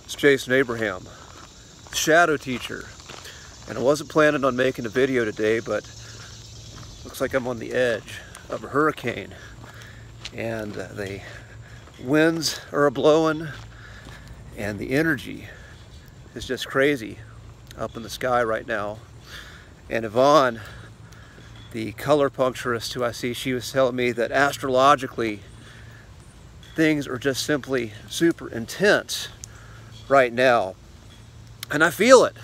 It's Jason Abraham, Shadow Teacher, and I wasn't planning on making a video today, but looks like I'm on the edge of a hurricane, and the winds are blowing, and the energy is just crazy up in the sky right now. And Yvonne, the color puncturist who I see, she was telling me that astrologically things are just simply super intense right now, and I feel it.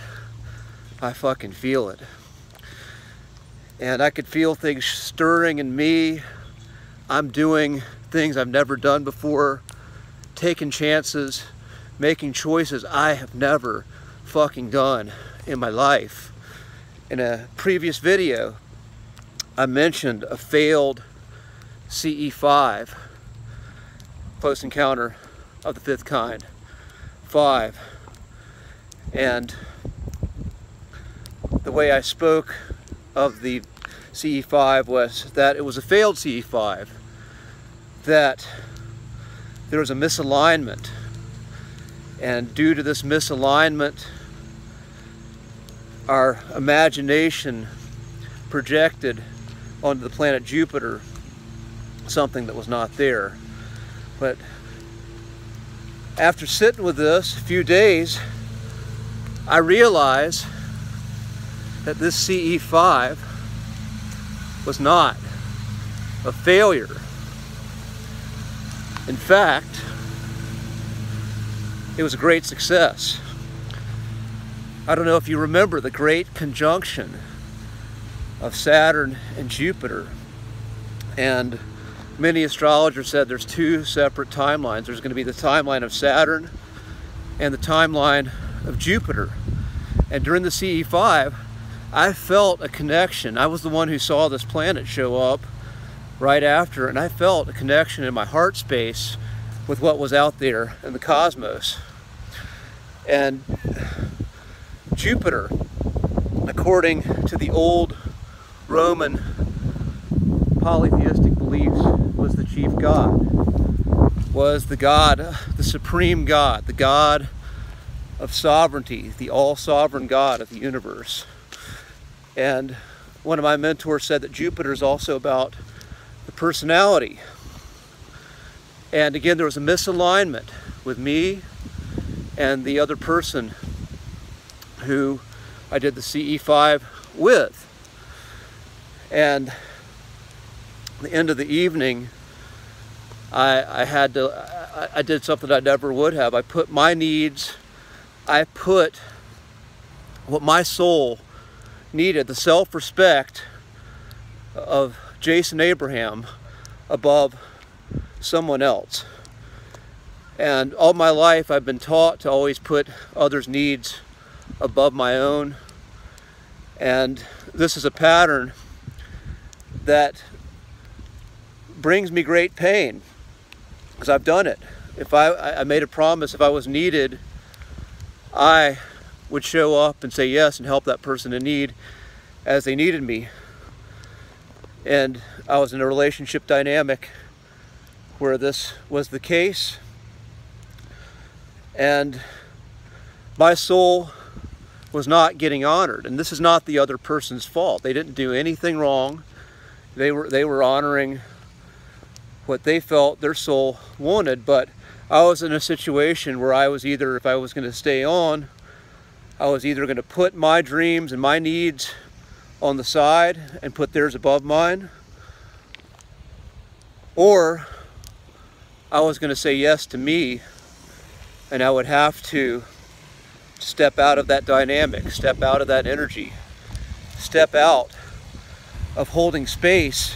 I fucking feel it. And I could feel things stirring in me. I'm doing things I've never done before, taking chances, making choices I have never fucking done in my life. In a previous video, I mentioned a failed CE5, Close Encounter of the Fifth Kind 5, and the way I spoke of the CE5 was that it was a failed CE5, that there was a misalignment, and due to this misalignment, our imagination projected onto the planet Jupiter something that was not there. But after sitting with this a few days, I realized that this CE5 was not a failure. In fact, it was a great success. I don't know if you remember the great conjunction of Saturn and Jupiter, and many astrologers said there's two separate timelines. There's going to be the timeline of Saturn and the timeline of Jupiter. And during the CE5, I felt a connection. I was the one who saw this planet show up right after, and I felt a connection in my heart space with what was out there in the cosmos. And Jupiter, according to the old Roman polytheistic beliefs, was the chief god, was the god, the supreme god, the god of sovereignty, the all-sovereign god of the universe. And one of my mentors said that Jupiter is also about the personality. And again, there was a misalignment with me and the other person who I did the CE5 with. And at the end of the evening, I did something I never would have. I put my needs, I put what my soul needed, the self-respect of Jason Abraham, above someone else. And all my life I've been taught to always put others' needs above my own. And this is a pattern that brings me great pain, because I've done it. If I made a promise, if I was needed, I would show up and say yes and help that person in need as they needed me. And I was in a relationship dynamic where this was the case, and my soul was not getting honored. And this is not the other person's fault. They didn't do anything wrong. They were honoring what they felt their soul wanted, but I was in a situation where I was either, if I was going to stay on, I was either going to put my dreams and my needs on the side and put theirs above mine, or I was going to say yes to me, and I would have to step out of that dynamic, step out of that energy, step out of holding space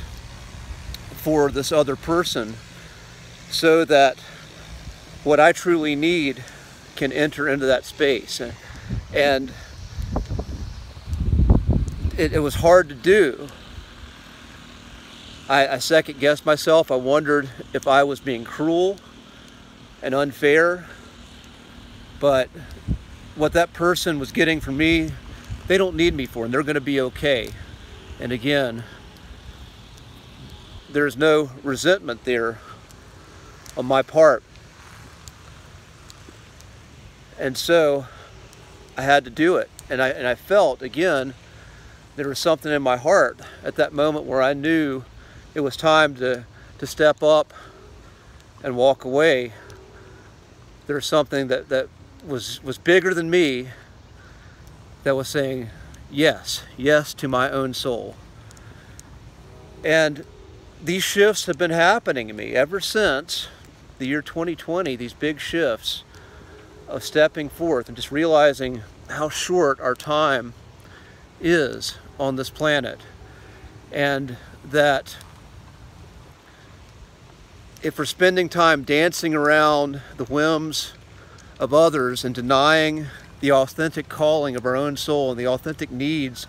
for this other person, so that what I truly need can enter into that space. And it was hard to do. I second guessed myself. I wondered if I was being cruel and unfair, but what that person was getting from me, they don't need me for, and they're going to be okay. And again, there's no resentment there on my part. And so I had to do it. And I felt, again, there was something in my heart at that moment where I knew it was time to step up and walk away. There was something that was bigger than me that was saying yes, yes to my own soul. And these shifts have been happening to me ever since the year 2020, these big shifts of stepping forth and just realizing how short our time is on this planet, and that if we're spending time dancing around the whims of others and denying the authentic calling of our own soul and the authentic needs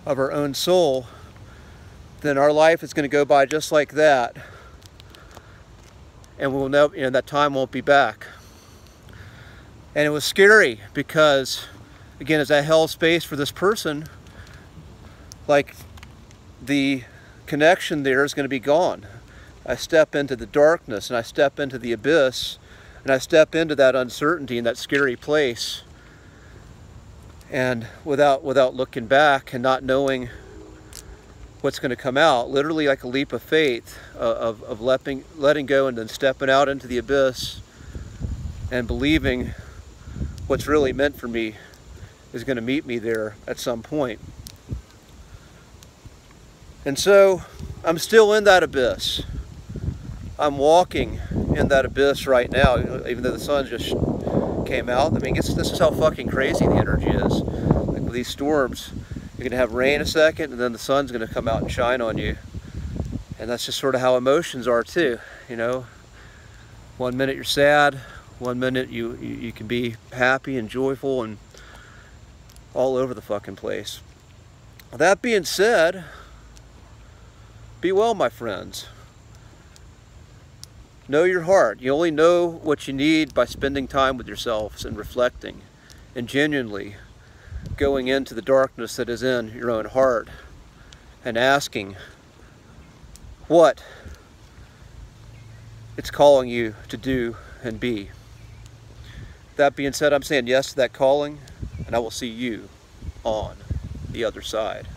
of our own soul, then our life is going to go by just like that, and we'll know, that time won't be back. And it was scary because, again, as I held space for this person, like, the connection there is going to be gone. I step into the darkness, and I step into the abyss, and I step into that uncertainty and that scary place, and without looking back and not knowing what's going to come out, literally like a leap of faith of letting go and then stepping out into the abyss and believing what's really meant for me is going to meet me there at some point. And so I'm still in that abyss. I'm walking in that abyss right now, even though the sun just came out. I mean, this is how fucking crazy the energy is. Like with these storms, you're going to have rain a second, and then the sun's going to come out and shine on you. And that's just sort of how emotions are too, you know. One minute you're sad, one minute you can be happy and joyful and all over the fucking place. That being said, be well, my friends. Know your heart. You only know what you need by spending time with yourselves and reflecting and genuinely going into the darkness that is in your own heart and asking what it's calling you to do and be. That being said, I'm saying yes to that calling, and I will see you on the other side.